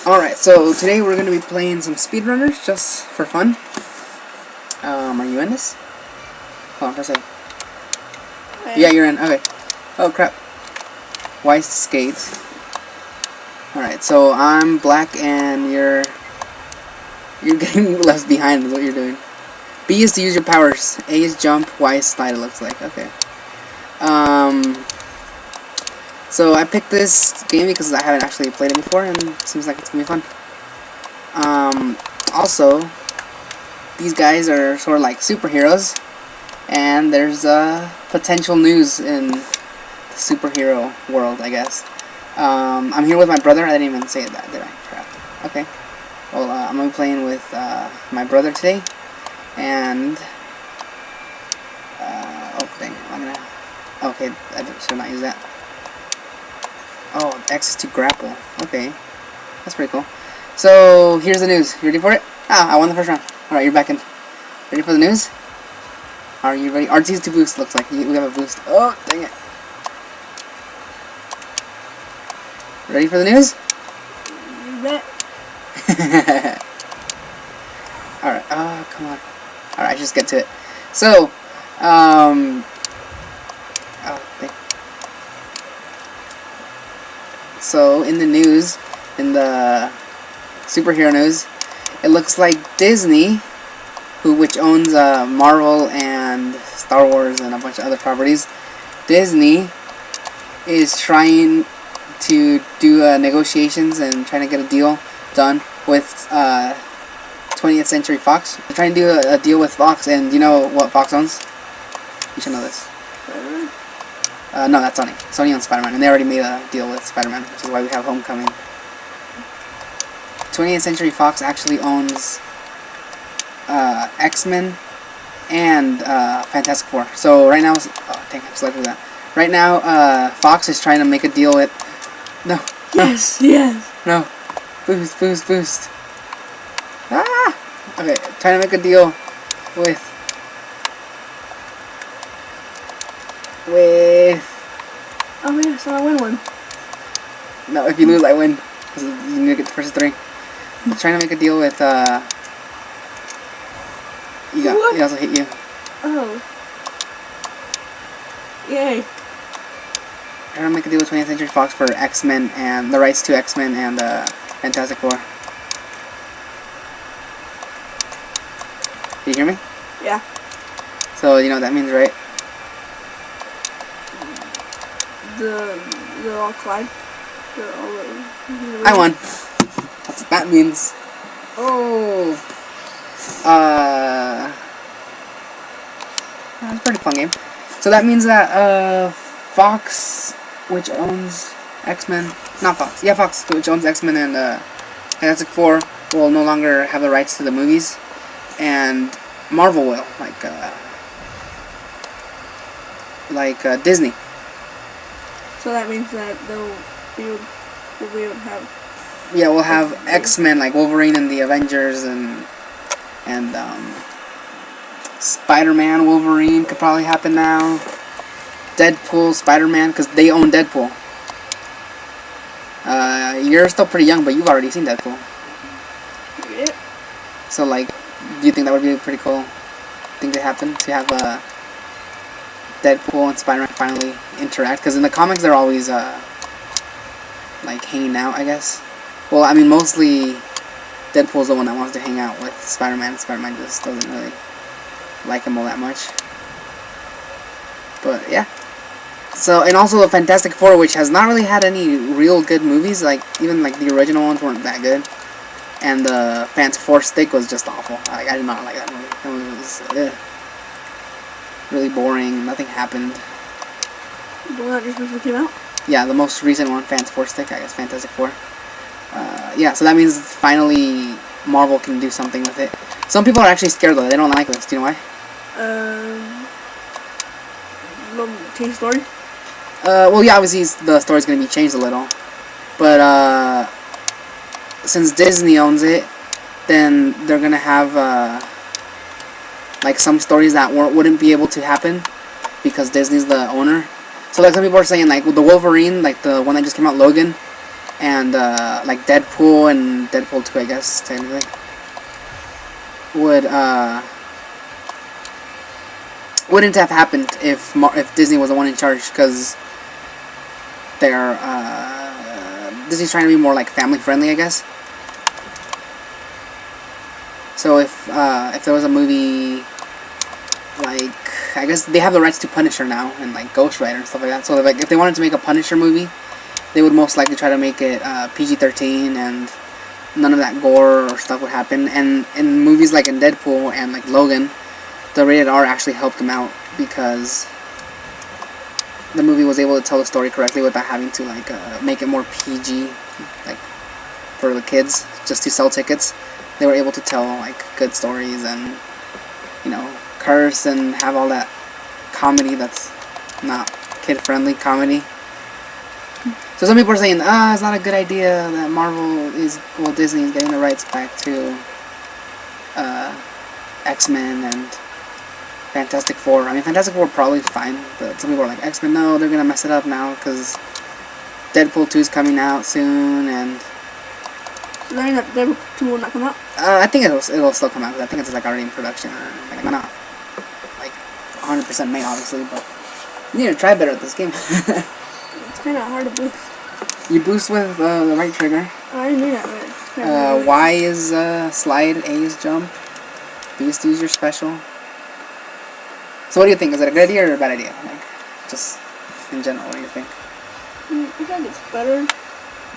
Alright, so today we're going to be playing some Speedrunners just for fun. Are you in this? Hold on, press A. Okay. Yeah, you're in. Okay. Oh, crap. White skates. Alright, so I'm black and you're getting left behind is what you're doing. B is to use your powers. A is jump. Y is slide, it looks like. Okay. So I picked this game because I haven't actually played it before and it seems like it's going to be fun. Also, these guys are sort of like superheroes and there's potential news in the superhero world, I guess. I'm here with my brother. I didn't even say that, did I? Crap. Okay. Well, I'm going to be playing with my brother today and... oh, dang it. I'm going to... Okay, I should not use that. Oh, X is to grapple. Okay. That's pretty cool. So, here's the news. You ready for it? Ah, I won the first round. Alright, you're back in. Ready for the news? Are you ready? RT is to boost, looks like. We have a boost. Oh, dang it. Ready for the news? You bet. Alright, oh, come on. Alright, just get to it. So, oh, dang. So, in the news, in the superhero news, it looks like Disney, which owns Marvel and Star Wars and a bunch of other properties, Disney is trying to do negotiations and trying to get a deal done with 20th Century Fox. They're trying to do a deal with Fox, and you know what Fox owns? You should know this. No, that's Sony. Sony owns Spider-Man, and they already made a deal with Spider-Man, which is why we have Homecoming. 20th Century Fox actually owns X-Men and Fantastic Four. So right now, oh dang, I'm selecting that. Right now, Fox is trying to make a deal with. No. Yes, yes. No. Boost, boost, boost. Ah. Okay, trying to make a deal with. Oh yeah, so I win one. No, if you lose, I win. Because you need to get the first three. I'm trying to make a deal with, He also hit you. Oh. Yay. Trying to make a deal with 20th Century Fox for X-Men and the rights to X-Men and, Fantastic Four. Can you hear me? Yeah. So, you know what that means, right? They'll all collide. I won. That's what that means. Oh. That's a pretty fun game. So that means that, Fox, which owns X-Men, not Fox, yeah, Fox, which owns X-Men and, Fantastic Four, will no longer have the rights to the movies, and Marvel will, like Disney. So that means that we'll be able to have... Yeah, we'll have X-Men, like Wolverine and the Avengers, and Spider-Man, Wolverine could probably happen now. Deadpool, Spider-Man, because they own Deadpool. You're still pretty young, but you've already seen Deadpool. Yep. So, like, do you think that would be a pretty cool thing to happen? To have, Deadpool and Spider-Man finally interact? Because in the comics, they're always, like, hanging out, I guess. Well, I mean, mostly Deadpool's the one that wants to hang out with Spider-Man. Spider-Man just doesn't really like him all that much. But, yeah. So, and also the Fantastic Four, which has not really had any real good movies. Like, even, like, the original ones weren't that good. And the Fantastic Four stick was just awful. Like, I did not like that movie. That movie was, really boring. Nothing happened. The one that just recently came out? Yeah, the most recent one, Fantastic Four stick, I guess, Fantastic Four. Yeah, so that means finally Marvel can do something with it. Some people are actually scared though, they don't like this, do you know why? Change story? Well yeah, obviously the story's gonna be changed a little. But, since Disney owns it, then they're gonna have, like some stories that wouldn't be able to happen because Disney's the owner. So like some people are saying like with the Wolverine, like the one that just came out, Logan, and like Deadpool and Deadpool 2, I guess technically, wouldn't have happened if Disney was the one in charge, because they're Disney's trying to be more like family friendly, I guess. So if there was a movie, like, I guess they have the rights to Punisher now, and like Ghost Rider and stuff like that. So like if they wanted to make a Punisher movie, they would most likely try to make it PG-13, and none of that gore or stuff would happen. And in movies like in Deadpool and like Logan, the rated R actually helped them out, because the movie was able to tell the story correctly without having to like make it more PG, like for the kids, just to sell tickets. They were able to tell like good stories and, you know, curse and have all that comedy that's not kid-friendly comedy. So some people are saying, it's not a good idea that Disney is getting the rights back to X-Men and Fantastic Four. I mean, Fantastic Four probably fine, but some people are like, X-Men, no, they're gonna mess it up now, because Deadpool 2 is coming out soon, and Deadpool 2 will not come out? I think it'll still come out, because I think it's like already in production, or like not like 100% made, obviously, but you need to try better at this game. It's kind of hard to boost. You boost with the right trigger. I didn't do that right. Y is slide, A is jump. B is to use your special. So what do you think? Is it a good idea or a bad idea? Like, just in general, what do you think? I think it's better.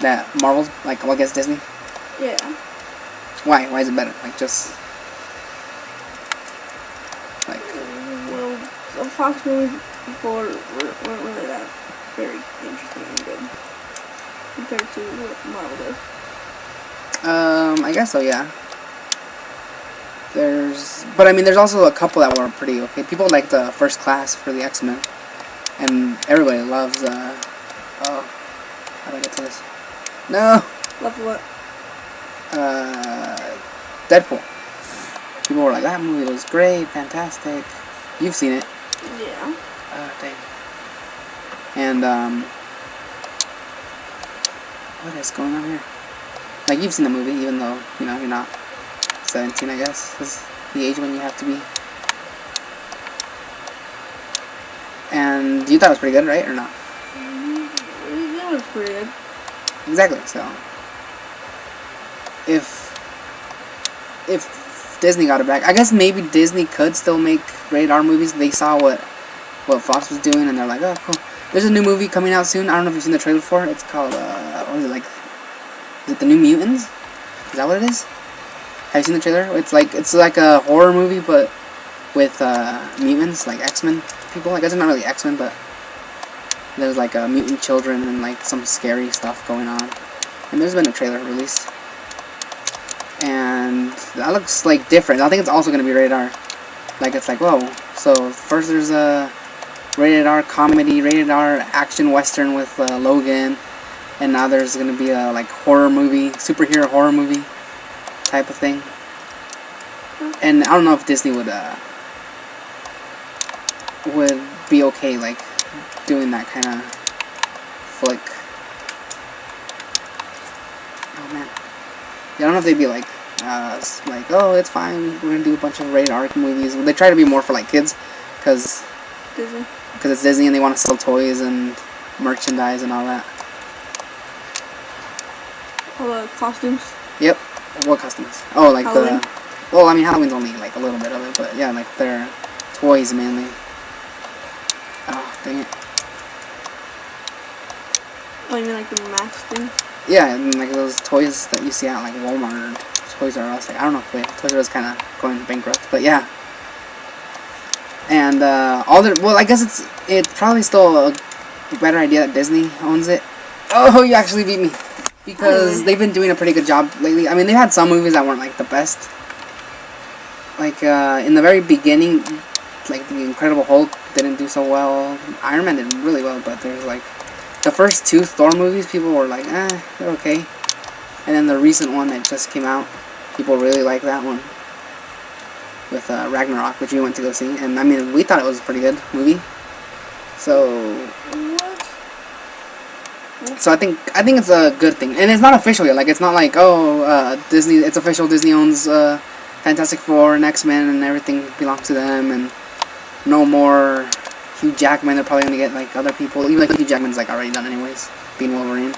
That Marvel's, like, well, I guess Disney? Yeah. Why? Why is it better? Like, just... like... Well, the Fox movies before weren't really that very interesting and good compared to what Marvel does. I guess so, yeah. But I mean, there's also a couple that were pretty okay. People like the First Class for the X-Men, and everybody loves, how do I get to this? No! Love what? Deadpool. People were like, that movie was great, fantastic. You've seen it. Yeah. Dang. And, what is going on here? Like, you've seen the movie, even though, you know, you're not 17, I guess, is the age when you have to be. And you thought it was pretty good, right, or not? It was pretty good. Exactly, so if Disney got it back, I guess maybe Disney could still make rated R movies. They saw what Fox was doing, and they're like, oh, cool. There's a new movie coming out soon. I don't know if you've seen the trailer for it. It's called, what is it, like, is it The New Mutants? Is that what it is? Have you seen the trailer? It's like a horror movie, but with mutants, like X-Men people. I guess it's not really X-Men, but there's like mutant children and like some scary stuff going on. And there's been a trailer released, and that looks like different. I think it's also gonna be rated R. Like, it's like, whoa. So first there's a rated R comedy, rated R action western with Logan, and now there's gonna be a like horror movie, superhero horror movie type of thing. And I don't know if Disney would be okay like doing that kind of flick. Oh man, yeah, I don't know if they'd be like oh, it's fine, we're gonna do a bunch of rated R movies. They try to be more for like kids, because it's Disney and they want to sell toys and merchandise and all that. All the costumes. Yep. What costumes? Oh, like Halloween. Well, I mean, Halloween's only like a little bit of it, but yeah, like they're toys mainly. Oh, dang it. Oh, you mean like the mask thing? Yeah, and like those toys that you see at like Walmart or Toys R Us. Like, I don't know if Toys R Us kind of going bankrupt, but yeah. And well, I guess it's probably still a better idea that Disney owns it. Oh, you actually beat me. Because they've been doing a pretty good job lately. I mean, they had some movies that weren't like the best. Like in the very beginning, like the Incredible Hulk didn't do so well. Iron Man did really well, but there's like the first two Thor movies, people were like, they're okay. And then the recent one that just came out, people really like that one with Ragnarok, which we went to go see. And I mean, we thought it was a pretty good movie. So So I think it's a good thing, and it's not official yet. Like, it's not like, oh, Disney. It's official. Disney owns Fantastic Four and X-Men, and everything belongs to them, and no more Hugh Jackman. They're probably gonna get like other people. Even like Hugh Jackman's like already done anyways, being Wolverine.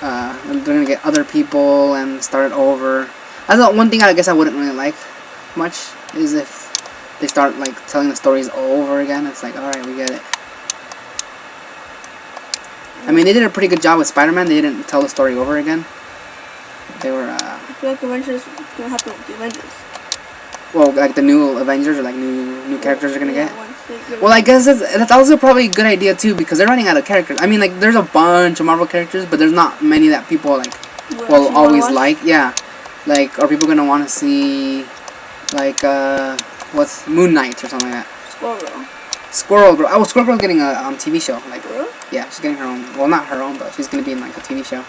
And they're gonna get other people and start over. That's the one thing I guess I wouldn't really like much is if they start like telling the stories over again. It's like, all right, we get it. I mean, they did a pretty good job with Spider-Man. They didn't tell the story over again. They were, I feel like the Avengers gonna happen with the Avengers. well, like the new Avengers or like new characters are gonna get. Once they get Well, I guess that's also probably a good idea too because they're running out of characters. I mean, like there's a bunch of Marvel characters, but there's not many that people like will actually always wanna watch. like. Yeah, like are people gonna want to see like what's Moon Knight or something like that? Squirrel. Squirrel Girl. Oh, Squirrel Girl's getting a TV show. Like, Really? yeah, she's getting her own. Well, not her own, but she's gonna be in like a TV show.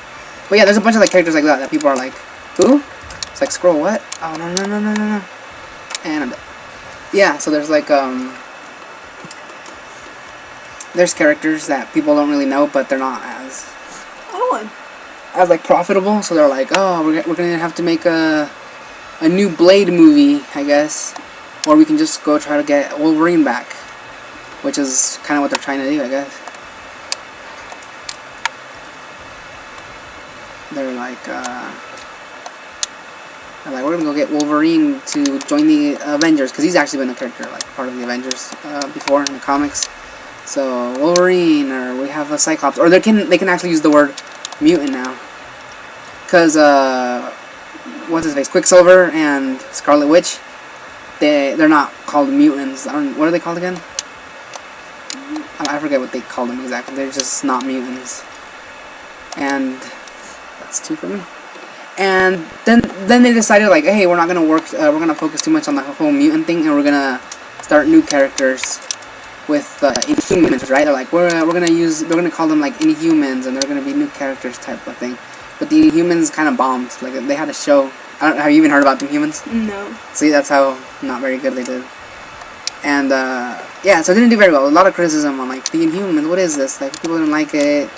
But yeah, there's a bunch of like characters like that people are like, who? It's like Squirrel what? Oh no. And I'm dead. Yeah, so there's like there's characters that people don't really know, but they're not as like profitable. So they're like, oh, we're gonna have to make a new Blade movie, I guess, or we can just go try to get Wolverine back, which is kind of what they're trying to do, I guess. They're like, we're gonna go get Wolverine to join the Avengers, because he's actually been a character, like, part of the Avengers before in the comics. So, Wolverine, or we have a Cyclops, or they can actually use the word mutant now. Because, what's his face, Quicksilver and Scarlet Witch, they're not called mutants. What are they called again? I forget what they call them exactly. They're just not mutants. And that's 2 for me. And then they decided like, hey, we're not gonna work. We're gonna focus too much on the whole mutant thing, and we're gonna start new characters with Inhumans, right? They're like, we're gonna call them like Inhumans, and they're gonna be new characters type of thing. But the Inhumans kind of bombed. Like they had a show. Have you even heard about the Inhumans? No. See, that's how not very good they did. And yeah, so it didn't do very well. A lot of criticism on like the Inhumans. What is this? Like people didn't like it.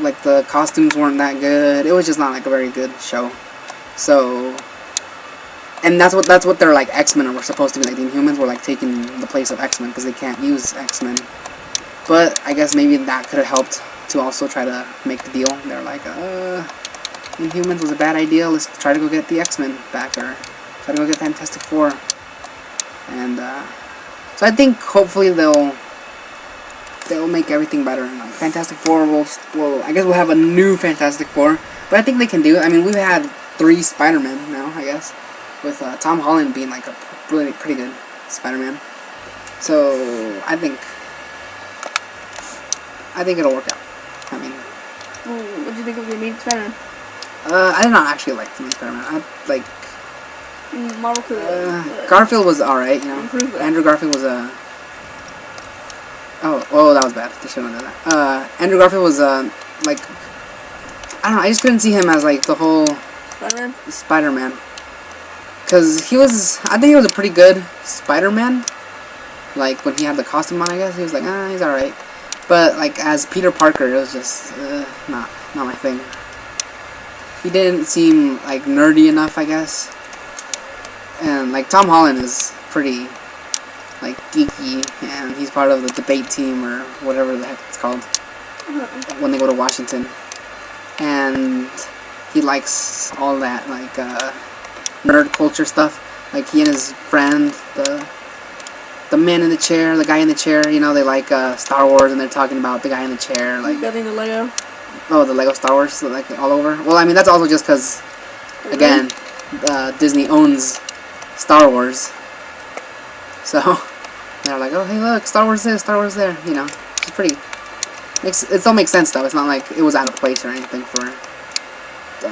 Like the costumes weren't that good. It was just not like a very good show. So, and that's what they're like. X-Men were supposed to be like. The Inhumans were like taking the place of X-Men because they can't use X-Men. But I guess maybe that could have helped to also try to make the deal. They're like, Inhumans was a bad idea. Let's try to go get the X-Men back, or try to go get Fantastic Four. And so I think hopefully they'll make everything better. Like Fantastic Four will I guess we'll have a new Fantastic Four, but I think they can do it. I mean, we've had 3 Spider-Men now, I guess, with Tom Holland being like a really pretty good Spider-Man. So I think it'll work out. I mean, What do you think of the amazing Spider-Man? I did not actually like the new Spider-Man. I like Marvel could Garfield was alright, you know. improve it. Andrew Garfield was a. Oh, that was bad. They shouldn't have done that. Andrew Garfield was like, I don't know. I just couldn't see him as like the whole Spider-Man? Spider-Man, because I think he was a pretty good Spider-Man. Like when he had the costume on, I guess he was like, he's alright. But like as Peter Parker, it was just not my thing. He didn't seem like nerdy enough, I guess. And like Tom Holland is pretty like geeky, and he's part of the debate team or whatever the heck it's called when they go to Washington, and he likes all that like nerd culture stuff. Like he and his friend, the man in the chair, the guy in the chair, you know, they like Star Wars, and they're talking about the guy in the chair, like Building the Lego. the Lego Star Wars, so, like all over. Well, I mean that's also just because again Disney owns Star Wars. So, they're like, oh, hey, look, Star Wars this, Star Wars there, you know. It's pretty, it still makes sense, though. It's not like it was out of place or anything for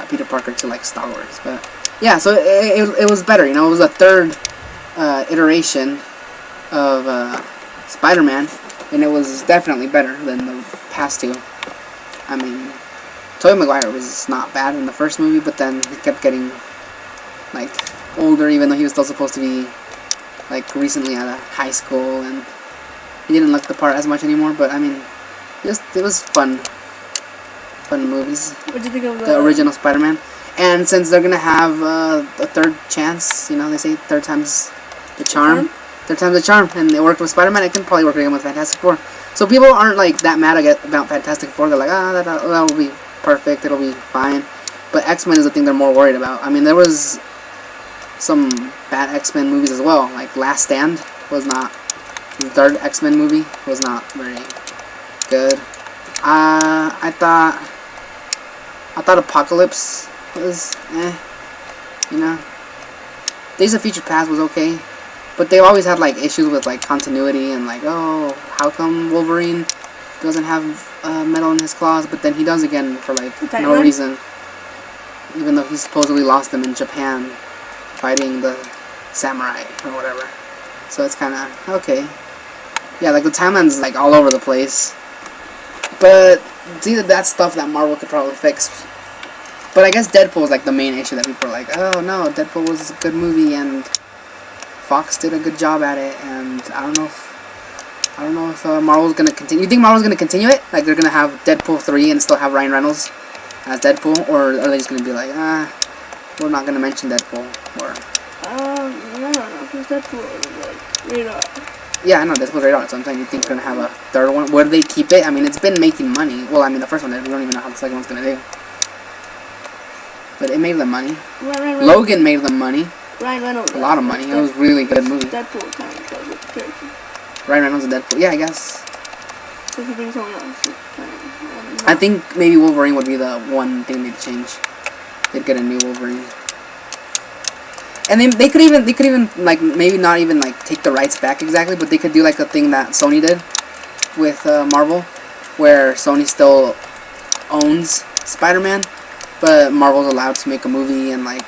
Peter Parker to like Star Wars. But, yeah, so it was better, you know. It was a 3rd iteration of Spider-Man, and it was definitely better than the past 2. I mean, Tobey Maguire was not bad in the first movie, but then he kept getting, like, older, even though he was still supposed to be like recently out of high school, and he didn't look the part as much anymore. But I mean, it was fun. from the movies. What do you think of The original Spider-Man. And since they're gonna have a third chance, you know, they say third time's the charm. Third time's the charm, and it worked with Spider-Man. It can probably work again with Fantastic Four. So people aren't like that mad about Fantastic Four. They're like, that will be perfect. It'll be fine. But X-Men is the thing they're more worried about. I mean, there was some bad X-Men movies as well. Like Last Stand was not. The third X-Men movie was not very good. I thought Apocalypse was you know. Days of Future Past was okay, but they always had like issues with like continuity and like, oh, how come Wolverine doesn't have metal in his claws, but then he does again for like no reason, even though he supposedly lost them in Japan fighting the samurai or whatever. So it's kind of okay. Yeah, like the timeline's like all over the place, but it's either that stuff that Marvel could probably fix. But I guess Deadpool is like the main issue that people are like, oh no, Deadpool was a good movie and Fox did a good job at it, and I don't know if Marvel's gonna continue. You think Marvel's gonna continue it? Like they're gonna have Deadpool 3 and still have Ryan Reynolds as Deadpool, or are they just gonna be like, we're not gonna mention Deadpool, or? I don't know, because Deadpool is like radar. Yeah, I know Deadpool's radar. So I'm saying, you think they're gonna have a third one? Where do they keep it? I mean, it's been making money. Well, I mean, the first one did. We don't even know how the second one's gonna do. But it made them money. Logan made them money. Ryan Reynolds. A lot of money. It was a really good movie. Deadpool kind of does with the character. Ryan Reynolds and Deadpool. Yeah, I guess. So if you bring someone else, I think maybe Wolverine would be the one thing they'd change. They'd get a new Wolverine. And they could even like maybe not even like take the rights back exactly, but they could do like a thing that Sony did with Marvel, where Sony still owns Spider-Man, but Marvel's allowed to make a movie and like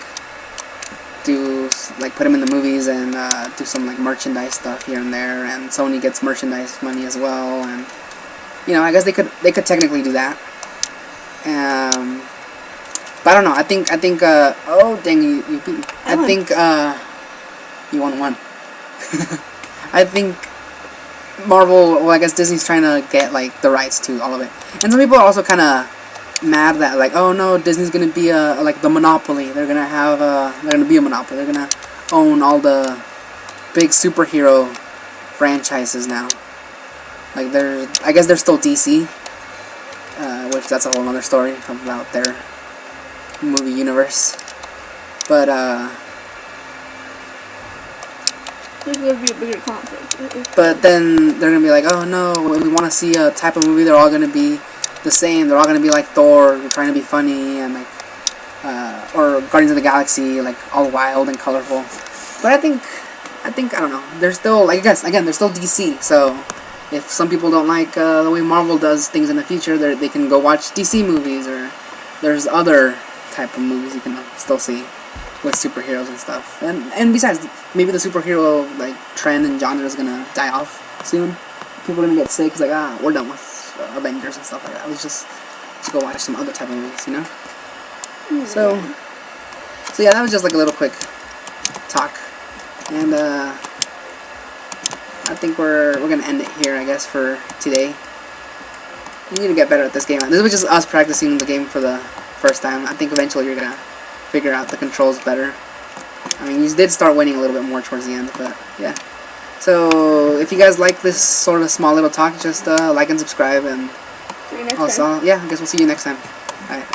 do like put him in the movies and do some like merchandise stuff here and there, and Sony gets merchandise money as well, and you know, I guess they could technically do that. But I don't know. I think oh dang, you beat me. I think you won. I think Marvel, well, I guess Disney's trying to get like the rights to all of it, and some people are also kind of mad that like, oh no, Disney's gonna be like the monopoly. They're gonna be a monopoly. They're gonna own all the big superhero franchises now. Like I guess they're still DC, which that's a whole other story about their movie universe. But there's gonna be a bigger conflict. But then they're gonna be like, oh no, when we want to see a type of movie, they're all gonna be the same. They're all gonna be like Thor, trying to be funny, and like or Guardians of the Galaxy, like all wild and colorful. But I think I don't know. They're still, like, I guess again, they're still DC. So if some people don't like the way Marvel does things in the future, they can go watch DC movies, or there's other type of movies you can still see with superheroes and stuff. And besides, maybe the superhero like trend and genre is gonna die off soon. People are gonna get sick. It's like, we're done with Avengers and stuff like that. Let's just go watch some other type of movies, you know. So yeah, that was just like a little quick talk, and I think we're gonna end it here, I guess, for today. You need to get better at this game. This was just us practicing the game for the first time. I think eventually you're gonna figure out the controls better. I mean, you did start winning a little bit more towards the end, but yeah. So if you guys like this sort of small little talk, just like and subscribe, and see you next also time. yeah, I guess we'll see you next time. Bye.